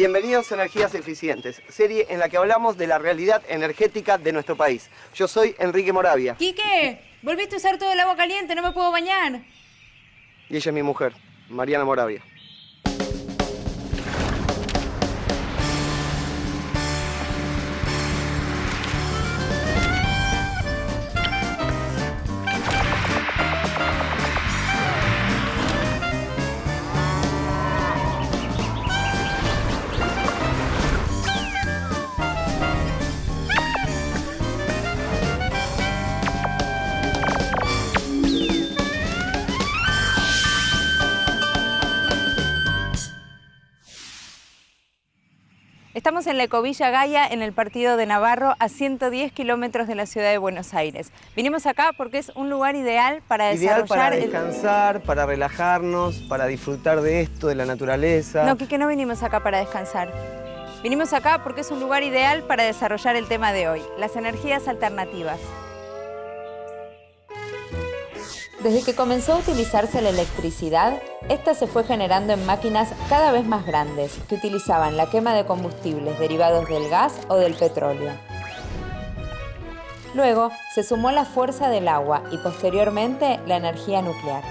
Bienvenidos a Energías Eficientes, serie en la que hablamos de la realidad energética de nuestro país. Yo soy Enrique Moravia. ¡Quique! Volviste a usar todo el agua caliente, no me puedo bañar. Y ella es mi mujer, Mariana Moravia. Estamos en la Ecovilla Gaia, en el partido de Navarro, a 110 kilómetros de la ciudad de Buenos Aires. Vinimos acá porque es un lugar ideal para desarrollar... Ideal para descansar, para relajarnos, para disfrutar de esto, de la naturaleza. No, Quique, no vinimos acá para descansar. Vinimos acá porque es un lugar ideal para desarrollar el tema de hoy, las energías alternativas. Desde que comenzó a utilizarse la electricidad, esta se fue generando en máquinas cada vez más grandes que utilizaban la quema de combustibles derivados del gas o del petróleo. Luego se sumó la fuerza del agua y posteriormente la energía nuclear.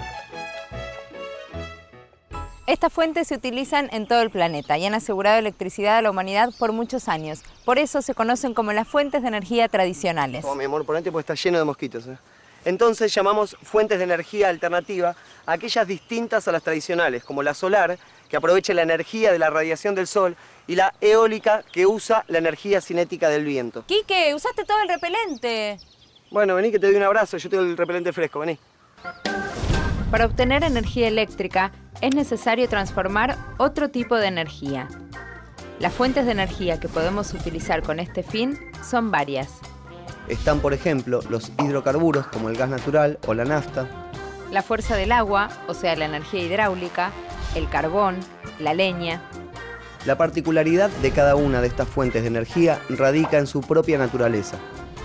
Estas fuentes se utilizan en todo el planeta y han asegurado electricidad a la humanidad por muchos años. Por eso se conocen como las fuentes de energía tradicionales. Oh, mi amor, ponete porque está lleno de mosquitos. Entonces llamamos fuentes de energía alternativa a aquellas distintas a las tradicionales, como la solar, que aprovecha la energía de la radiación del sol, y la eólica, que usa la energía cinética del viento. ¡Quique, usaste todo el repelente! Bueno, vení que te doy un abrazo, yo tengo el repelente fresco, vení. Para obtener energía eléctrica es necesario transformar otro tipo de energía. Las fuentes de energía que podemos utilizar con este fin son varias. Están, por ejemplo, los hidrocarburos como el gas natural o la nafta. La fuerza del agua, o sea, la energía hidráulica, el carbón, la leña. La particularidad de cada una de estas fuentes de energía radica en su propia naturaleza.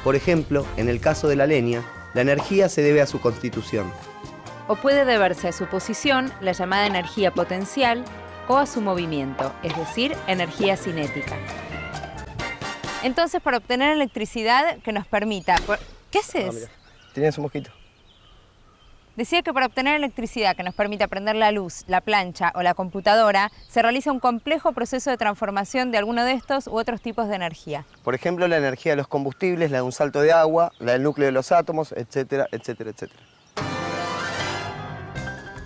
Por ejemplo, en el caso de la leña, la energía se debe a su constitución. O puede deberse a su posición, la llamada energía potencial, o a su movimiento, es decir, energía cinética. Entonces, para obtener electricidad que nos permita... ¿Qué haces? Tienes un mosquito. Decía que para obtener electricidad que nos permita prender la luz, la plancha o la computadora, se realiza un complejo proceso de transformación de alguno de estos u otros tipos de energía. Por ejemplo, la energía de los combustibles, la de un salto de agua, la del núcleo de los átomos, etcétera, etcétera, etcétera.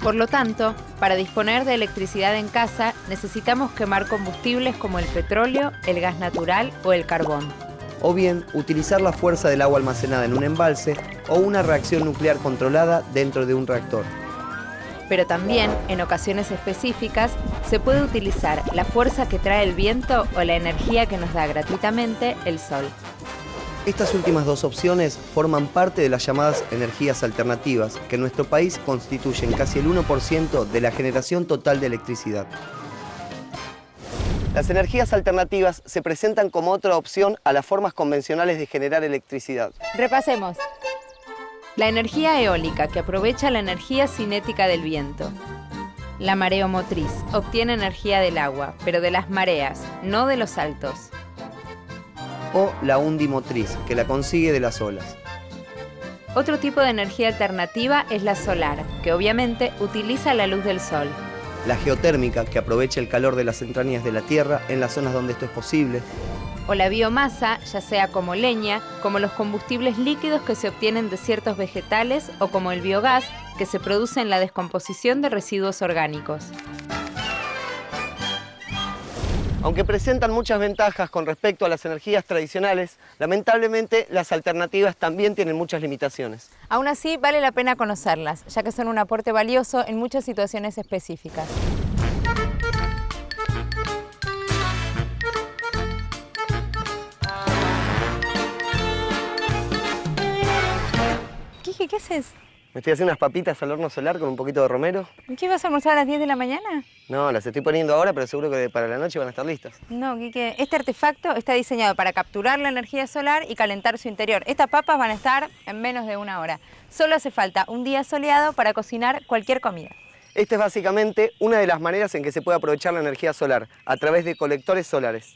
Por lo tanto, para disponer de electricidad en casa, necesitamos quemar combustibles como el petróleo, el gas natural o el carbón. O bien, utilizar la fuerza del agua almacenada en un embalse o una reacción nuclear controlada dentro de un reactor. Pero también, en ocasiones específicas, se puede utilizar la fuerza que trae el viento o la energía que nos da gratuitamente el sol. Estas últimas dos opciones forman parte de las llamadas energías alternativas, que en nuestro país constituyen casi el 1% de la generación total de electricidad. Las energías alternativas se presentan como otra opción a las formas convencionales de generar electricidad. Repasemos. La energía eólica, que aprovecha la energía cinética del viento. La mareomotriz, obtiene energía del agua, pero de las mareas, no de los saltos. O la undimotriz, que la consigue de las olas. Otro tipo de energía alternativa es la solar, que obviamente utiliza la luz del sol. La geotérmica, que aprovecha el calor de las entrañas de la tierra en las zonas donde esto es posible. O la biomasa, ya sea como leña, como los combustibles líquidos que se obtienen de ciertos vegetales o como el biogás, que se produce en la descomposición de residuos orgánicos. Aunque presentan muchas ventajas con respecto a las energías tradicionales, lamentablemente las alternativas también tienen muchas limitaciones. Aún así, vale la pena conocerlas, ya que son un aporte valioso en muchas situaciones específicas. ¿Qué haces? Me estoy haciendo unas papitas al horno solar con un poquito de romero. ¿Qué vas a almorzar a las 10 de la mañana? No, las estoy poniendo ahora, pero seguro que para la noche van a estar listas. No, Quique, este artefacto está diseñado para capturar la energía solar y calentar su interior. Estas papas van a estar en menos de 1 hora. Solo hace falta un día soleado para cocinar cualquier comida. Esta es básicamente una de las maneras en que se puede aprovechar la energía solar, a través de colectores solares.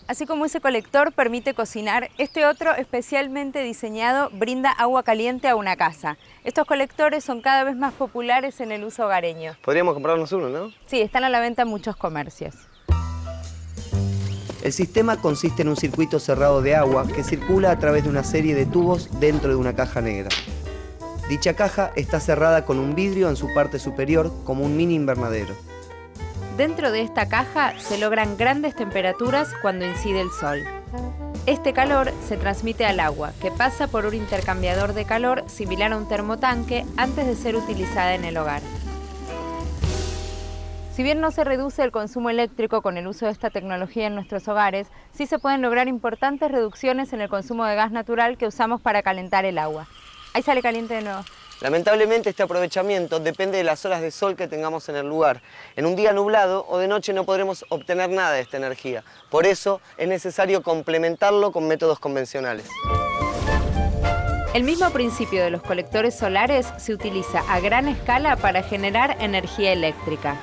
Así como ese colector permite cocinar, este otro especialmente diseñado brinda agua caliente a una casa. Estos colectores son cada vez más populares en el uso hogareño. Podríamos comprarnos uno, ¿no? Sí, están a la venta en muchos comercios. El sistema consiste en un circuito cerrado de agua que circula a través de una serie de tubos dentro de una caja negra. Dicha caja está cerrada con un vidrio en su parte superior como un mini invernadero. Dentro de esta caja se logran grandes temperaturas cuando incide el sol. Este calor se transmite al agua, que pasa por un intercambiador de calor similar a un termotanque antes de ser utilizada en el hogar. Si bien no se reduce el consumo eléctrico con el uso de esta tecnología en nuestros hogares, sí se pueden lograr importantes reducciones en el consumo de gas natural que usamos para calentar el agua. Ahí sale caliente de nuevo. Lamentablemente este aprovechamiento depende de las horas de sol que tengamos en el lugar. En un día nublado o de noche no podremos obtener nada de esta energía. Por eso es necesario complementarlo con métodos convencionales. El mismo principio de los colectores solares se utiliza a gran escala para generar energía eléctrica.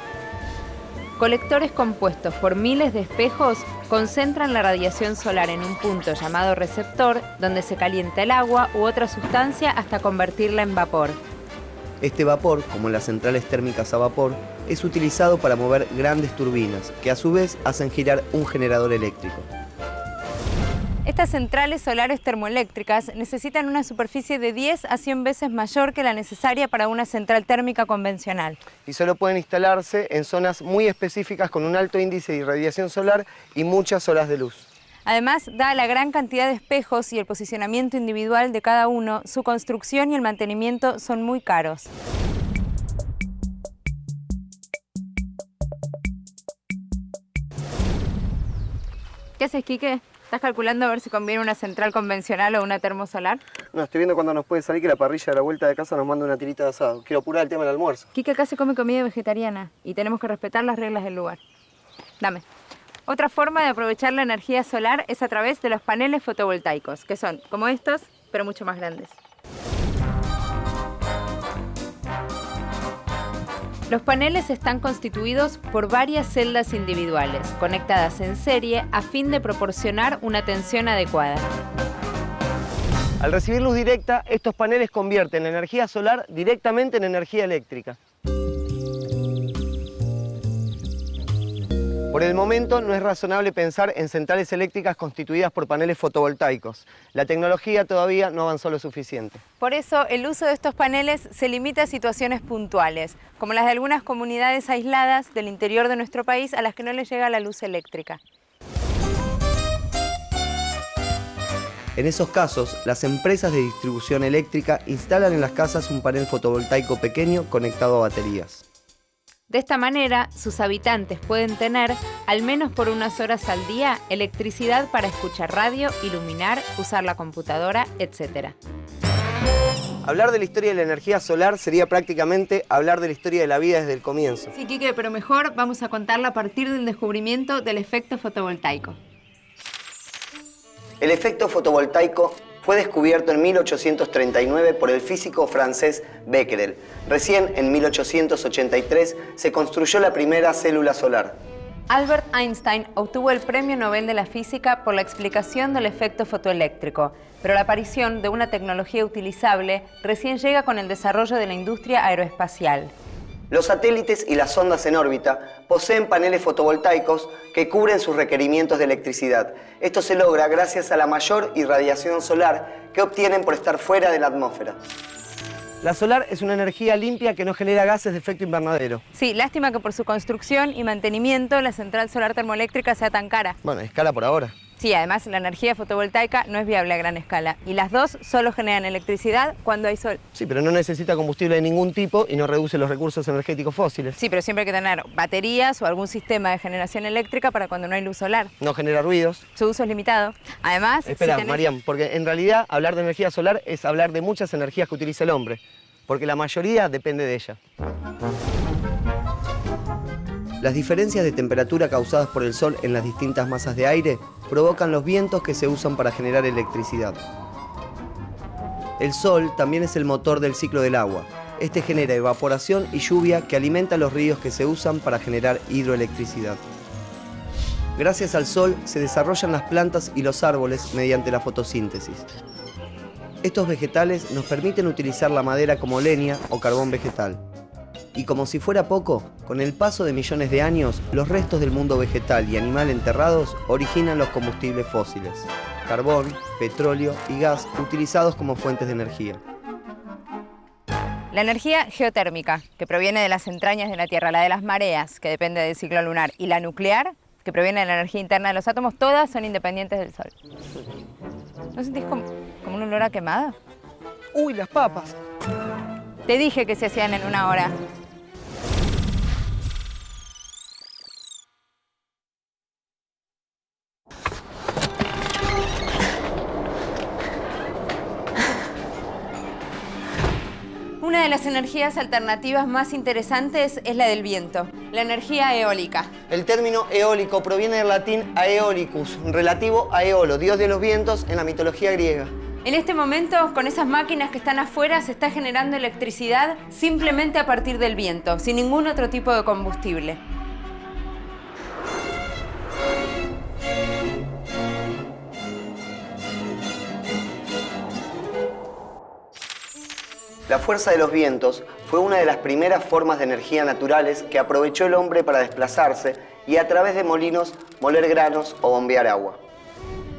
Colectores compuestos por miles de espejos concentran la radiación solar en un punto llamado receptor, donde se calienta el agua u otra sustancia hasta convertirla en vapor. Este vapor, como en las centrales térmicas a vapor, es utilizado para mover grandes turbinas, que a su vez hacen girar un generador eléctrico. Estas centrales solares termoeléctricas necesitan una superficie de 10 a 100 veces mayor que la necesaria para una central térmica convencional. Y solo pueden instalarse en zonas muy específicas con un alto índice de irradiación solar y muchas horas de luz. Además, dada la gran cantidad de espejos y el posicionamiento individual de cada uno, su construcción y el mantenimiento son muy caros. ¿Qué haces, Quique? ¿Estás calculando a ver si conviene una central convencional o una termosolar? No, estoy viendo cuándo nos puede salir que la parrilla de la vuelta de casa nos manda una tirita de asado. Quiero apurar el tema del almuerzo. Quique acá se come comida vegetariana y tenemos que respetar las reglas del lugar. Dame. Otra forma de aprovechar la energía solar es a través de los paneles fotovoltaicos, que son como estos, pero mucho más grandes. Los paneles están constituidos por varias celdas individuales, conectadas en serie a fin de proporcionar una tensión adecuada. Al recibir luz directa, estos paneles convierten la energía solar directamente en energía eléctrica. Por el momento no es razonable pensar en centrales eléctricas constituidas por paneles fotovoltaicos. La tecnología todavía no avanzó lo suficiente. Por eso el uso de estos paneles se limita a situaciones puntuales, como las de algunas comunidades aisladas del interior de nuestro país a las que no les llega la luz eléctrica. En esos casos, las empresas de distribución eléctrica instalan en las casas un panel fotovoltaico pequeño conectado a baterías. De esta manera, sus habitantes pueden tener, al menos por unas horas al día, electricidad para escuchar radio, iluminar, usar la computadora, etc. Hablar de la historia de la energía solar sería prácticamente hablar de la historia de la vida desde el comienzo. Sí, Quique, pero mejor vamos a contarla a partir del descubrimiento del efecto fotovoltaico. El efecto fotovoltaico fue descubierto en 1839 por el físico francés Becquerel. Recién en 1883 se construyó la primera célula solar. Albert Einstein obtuvo el Premio Nobel de la Física por la explicación del efecto fotoeléctrico, pero la aparición de una tecnología utilizable recién llega con el desarrollo de la industria aeroespacial. Los satélites y las sondas en órbita poseen paneles fotovoltaicos que cubren sus requerimientos de electricidad. Esto se logra gracias a la mayor irradiación solar que obtienen por estar fuera de la atmósfera. La solar es una energía limpia que no genera gases de efecto invernadero. Sí, lástima que por su construcción y mantenimiento la central solar termoeléctrica sea tan cara. Bueno, escala por ahora. Sí, además la energía fotovoltaica no es viable a gran escala y las dos solo generan electricidad cuando hay sol. Sí, pero no necesita combustible de ningún tipo y no reduce los recursos energéticos fósiles. Sí, pero siempre hay que tener baterías o algún sistema de generación eléctrica para cuando no hay luz solar. No genera ruidos. Su uso es limitado. Además... Espera, Mariam, porque en realidad hablar de energía solar es hablar de muchas energías que utiliza el hombre, porque la mayoría depende de ella. Las diferencias de temperatura causadas por el sol en las distintas masas de aire provocan los vientos que se usan para generar electricidad. El sol también es el motor del ciclo del agua. Este genera evaporación y lluvia que alimenta los ríos que se usan para generar hidroelectricidad. Gracias al sol se desarrollan las plantas y los árboles mediante la fotosíntesis. Estos vegetales nos permiten utilizar la madera como leña o carbón vegetal. Y como si fuera poco, con el paso de millones de años, los restos del mundo vegetal y animal enterrados originan los combustibles fósiles: carbón, petróleo y gas utilizados como fuentes de energía. La energía geotérmica, que proviene de las entrañas de la Tierra, la de las mareas, que depende del ciclo lunar, y la nuclear, que proviene de la energía interna de los átomos, todas son independientes del Sol. ¿No sentís como un olor a quemada? ¡Uy, las papas! Te dije que se hacían en 1 hora. Una de las energías alternativas más interesantes es la del viento, la energía eólica. El término eólico proviene del latín aeolicus, relativo a Eolo, dios de los vientos en la mitología griega. En este momento, con esas máquinas que están afuera, se está generando electricidad simplemente a partir del viento, sin ningún otro tipo de combustible. La fuerza de los vientos fue una de las primeras formas de energía naturales que aprovechó el hombre para desplazarse y a través de molinos moler granos o bombear agua.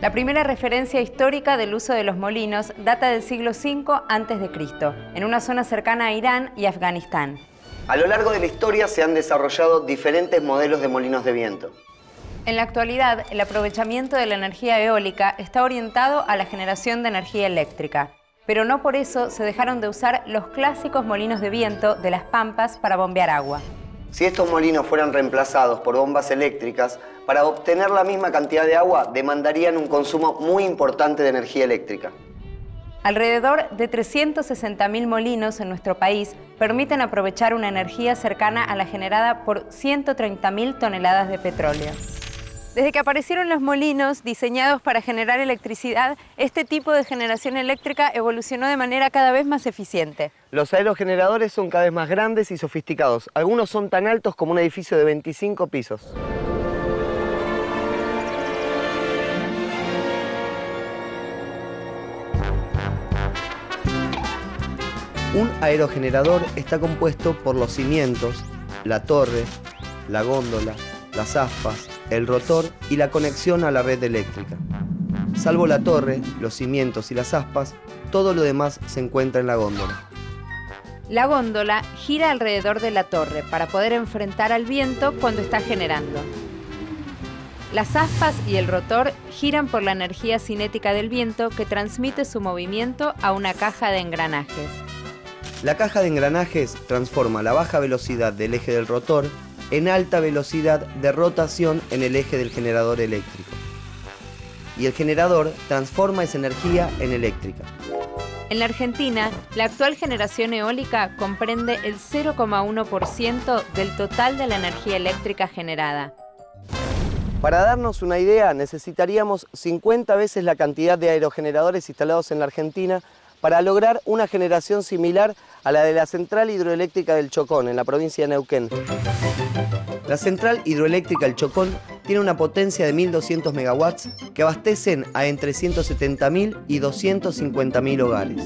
La primera referencia histórica del uso de los molinos data del siglo V a.C., en una zona cercana a Irán y Afganistán. A lo largo de la historia se han desarrollado diferentes modelos de molinos de viento. En la actualidad, el aprovechamiento de la energía eólica está orientado a la generación de energía eléctrica. Pero no por eso se dejaron de usar los clásicos molinos de viento de las pampas para bombear agua. Si estos molinos fueran reemplazados por bombas eléctricas, para obtener la misma cantidad de agua demandarían un consumo muy importante de energía eléctrica. Alrededor de 360.000 molinos en nuestro país permiten aprovechar una energía cercana a la generada por 130.000 toneladas de petróleo. Desde que aparecieron los molinos diseñados para generar electricidad, este tipo de generación eléctrica evolucionó de manera cada vez más eficiente. Los aerogeneradores son cada vez más grandes y sofisticados. Algunos son tan altos como un edificio de 25 pisos. Un aerogenerador está compuesto por los cimientos, la torre, la góndola, las aspas, el rotor y la conexión a la red eléctrica. Salvo la torre, los cimientos y las aspas, todo lo demás se encuentra en la góndola. La góndola gira alrededor de la torre para poder enfrentar al viento cuando está generando. Las aspas y el rotor giran por la energía cinética del viento que transmite su movimiento a una caja de engranajes. La caja de engranajes transforma la baja velocidad del eje del rotor en alta velocidad de rotación en el eje del generador eléctrico. Y el generador transforma esa energía en eléctrica. En la Argentina, la actual generación eólica comprende el 0,1% del total de la energía eléctrica generada. Para darnos una idea, necesitaríamos 50 veces la cantidad de aerogeneradores instalados en la Argentina para lograr una generación similar a la de la Central Hidroeléctrica del Chocón, en la provincia de Neuquén. La Central Hidroeléctrica del Chocón tiene una potencia de 1.200 megawatts que abastecen a entre 170.000 y 250.000 hogares.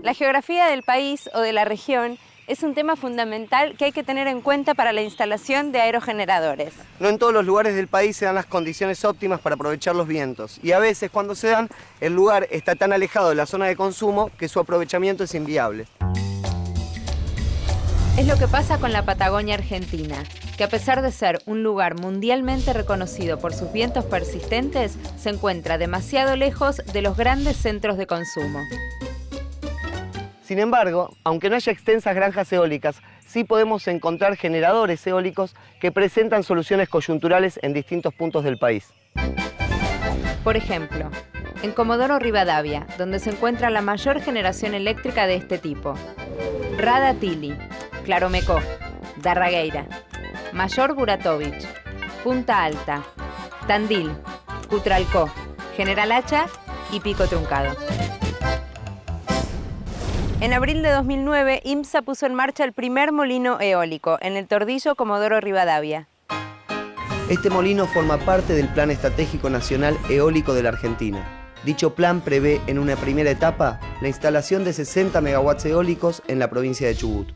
La geografía del país o de la región es un tema fundamental que hay que tener en cuenta para la instalación de aerogeneradores. No en todos los lugares del país se dan las condiciones óptimas para aprovechar los vientos. Y a veces, cuando se dan, el lugar está tan alejado de la zona de consumo que su aprovechamiento es inviable. Es lo que pasa con la Patagonia Argentina, que a pesar de ser un lugar mundialmente reconocido por sus vientos persistentes, se encuentra demasiado lejos de los grandes centros de consumo. Sin embargo, aunque no haya extensas granjas eólicas, sí podemos encontrar generadores eólicos que presentan soluciones coyunturales en distintos puntos del país. Por ejemplo, en Comodoro Rivadavia, donde se encuentra la mayor generación eléctrica de este tipo. Radatili, Claromecó, Darragueira, Mayor Buratovich, Punta Alta, Tandil, Cutralcó, General Hacha y Pico Truncado. En abril de 2009, IMSA puso en marcha el primer molino eólico en el Tordillo Comodoro Rivadavia. Este molino forma parte del Plan Estratégico Nacional Eólico de la Argentina. Dicho plan prevé en una primera etapa la instalación de 60 megawatts eólicos en la provincia de Chubut.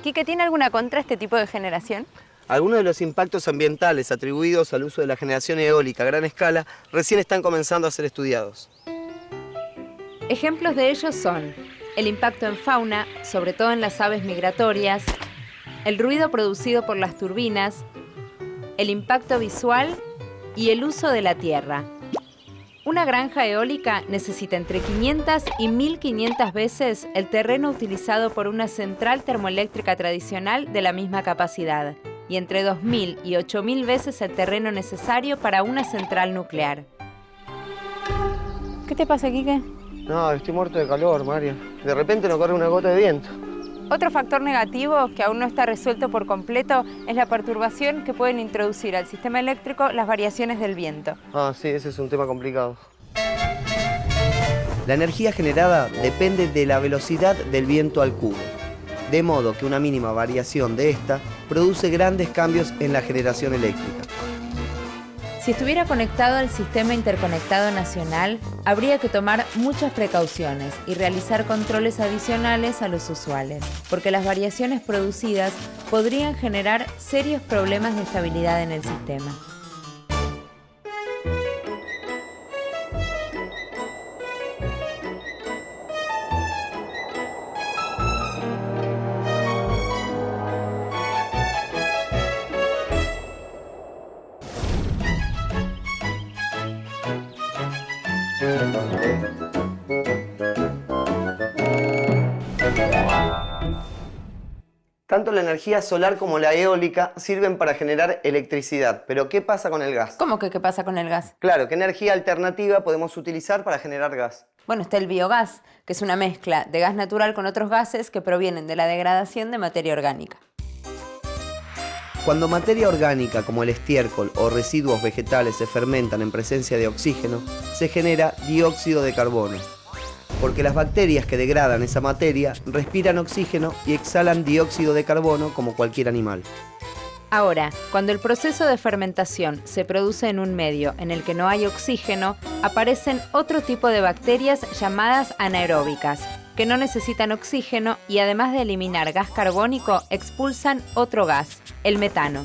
¿Quique, tiene alguna contra este tipo de generación? Algunos de los impactos ambientales atribuidos al uso de la generación eólica a gran escala recién están comenzando a ser estudiados. Ejemplos de ellos son el impacto en fauna, sobre todo en las aves migratorias, el ruido producido por las turbinas, el impacto visual y el uso de la tierra. Una granja eólica necesita entre 500 y 1500 veces el terreno utilizado por una central termoeléctrica tradicional de la misma capacidad y entre 2000 y 8000 veces el terreno necesario para una central nuclear. ¿Qué te pasa, Quique? No, estoy muerto de calor, María. De repente no corre una gota de viento. Otro factor negativo que aún no está resuelto por completo es la perturbación que pueden introducir al sistema eléctrico las variaciones del viento. Ah, sí, ese es un tema complicado. La energía generada depende de la velocidad del viento al cubo, de modo que una mínima variación de esta produce grandes cambios en la generación eléctrica. Si estuviera conectado al Sistema Interconectado Nacional, habría que tomar muchas precauciones y realizar controles adicionales a los usuales, porque las variaciones producidas podrían generar serios problemas de estabilidad en el sistema. Tanto la energía solar como la eólica sirven para generar electricidad. Pero ¿qué pasa con el gas? ¿Cómo que qué pasa con el gas? Claro, ¿qué energía alternativa podemos utilizar para generar gas? Bueno, está el biogás, que es una mezcla de gas natural con otros gases que provienen de la degradación de materia orgánica. Cuando materia orgánica como el estiércol o residuos vegetales se fermentan en presencia de oxígeno, se genera dióxido de carbono, porque las bacterias que degradan esa materia respiran oxígeno y exhalan dióxido de carbono como cualquier animal. Ahora, cuando el proceso de fermentación se produce en un medio en el que no hay oxígeno, aparecen otro tipo de bacterias llamadas anaeróbicas, que no necesitan oxígeno y además de eliminar gas carbónico, expulsan otro gas, el metano.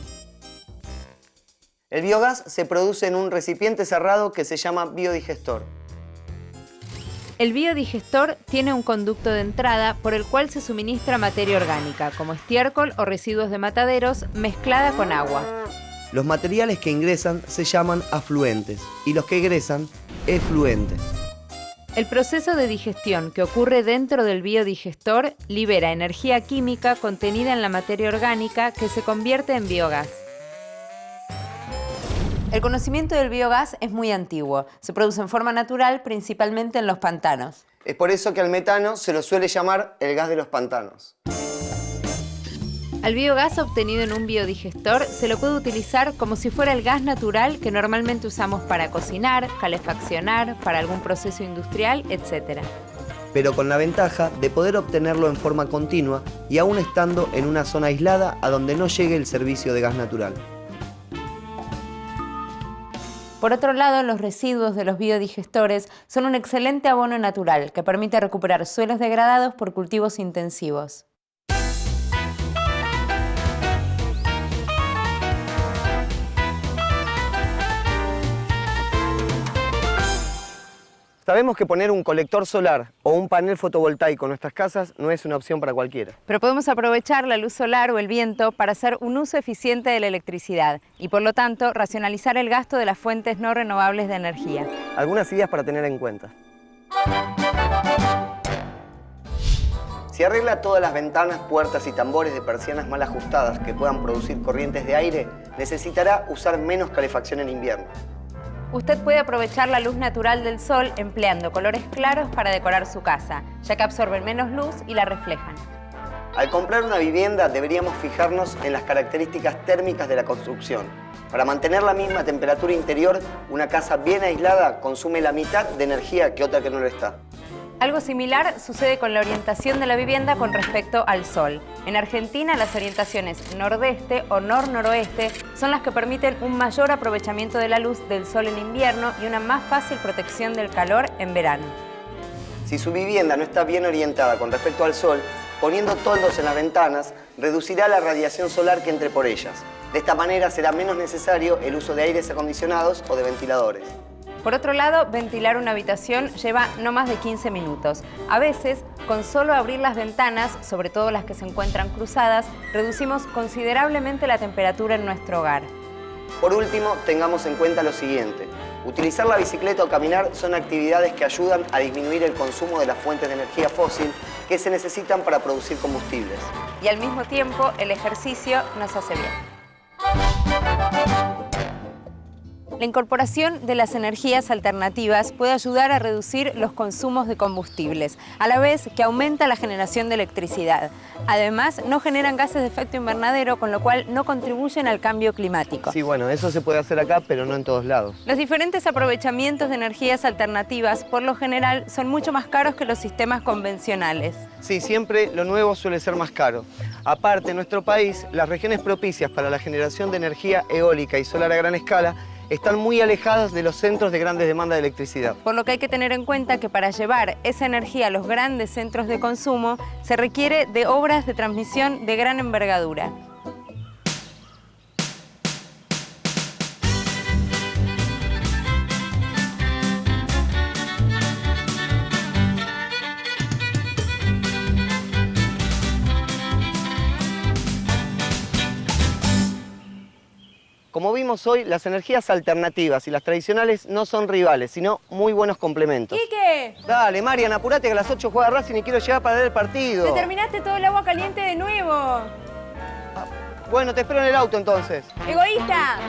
El biogás se produce en un recipiente cerrado que se llama biodigestor. El biodigestor tiene un conducto de entrada por el cual se suministra materia orgánica, como estiércol o residuos de mataderos, mezclada con agua. Los materiales que ingresan se llaman afluentes y los que egresan, efluentes. El proceso de digestión que ocurre dentro del biodigestor libera energía química contenida en la materia orgánica que se convierte en biogás. El conocimiento del biogás es muy antiguo. Se produce en forma natural, principalmente en los pantanos. Es por eso que al metano se lo suele llamar el gas de los pantanos. Al biogás obtenido en un biodigestor se lo puede utilizar como si fuera el gas natural que normalmente usamos para cocinar, calefaccionar, para algún proceso industrial, etc. Pero con la ventaja de poder obtenerlo en forma continua y aún estando en una zona aislada a donde no llegue el servicio de gas natural. Por otro lado, los residuos de los biodigestores son un excelente abono natural que permite recuperar suelos degradados por cultivos intensivos. Sabemos que poner un colector solar o un panel fotovoltaico en nuestras casas no es una opción para cualquiera. Pero podemos aprovechar la luz solar o el viento para hacer un uso eficiente de la electricidad y, por lo tanto, racionalizar el gasto de las fuentes no renovables de energía. Algunas ideas para tener en cuenta. Si arregla todas las ventanas, puertas y tambores de persianas mal ajustadas que puedan producir corrientes de aire, necesitará usar menos calefacción en invierno. Usted puede aprovechar la luz natural del sol empleando colores claros para decorar su casa, ya que absorben menos luz y la reflejan. Al comprar una vivienda deberíamos fijarnos en las características térmicas de la construcción. Para mantener la misma temperatura interior, una casa bien aislada consume la mitad de energía que otra que no lo está. Algo similar sucede con la orientación de la vivienda con respecto al sol. En Argentina, las orientaciones nordeste o nor-noroeste son las que permiten un mayor aprovechamiento de la luz del sol en invierno y una más fácil protección del calor en verano. Si su vivienda no está bien orientada con respecto al sol, poniendo toldos en las ventanas, reducirá la radiación solar que entre por ellas. De esta manera será menos necesario el uso de aires acondicionados o de ventiladores. Por otro lado, ventilar una habitación lleva no más de 15 minutos. A veces, con solo abrir las ventanas, sobre todo las que se encuentran cruzadas, reducimos considerablemente la temperatura en nuestro hogar. Por último, tengamos en cuenta lo siguiente. Utilizar la bicicleta o caminar son actividades que ayudan a disminuir el consumo de las fuentes de energía fósil que se necesitan para producir combustibles. Y al mismo tiempo, el ejercicio nos hace bien. La incorporación de las energías alternativas puede ayudar a reducir los consumos de combustibles, a la vez que aumenta la generación de electricidad. Además, no generan gases de efecto invernadero, con lo cual no contribuyen al cambio climático. Sí, bueno, eso se puede hacer acá, pero no en todos lados. Los diferentes aprovechamientos de energías alternativas, por lo general, son mucho más caros que los sistemas convencionales. Sí, siempre lo nuevo suele ser más caro. Aparte, en nuestro país, las regiones propicias para la generación de energía eólica y solar a gran escala están muy alejadas de los centros de grandes demandas de electricidad. Por lo que hay que tener en cuenta que para llevar esa energía a los grandes centros de consumo se requiere de obras de transmisión de gran envergadura. Como vimos hoy, las energías alternativas y las tradicionales no son rivales, sino muy buenos complementos. ¡Quique! Dale, Marian, apurate que a las 8 juega Racing y quiero llegar para ver el partido. ¡Te terminaste todo el agua caliente de nuevo! Bueno, te espero en el auto entonces. ¡Egoísta!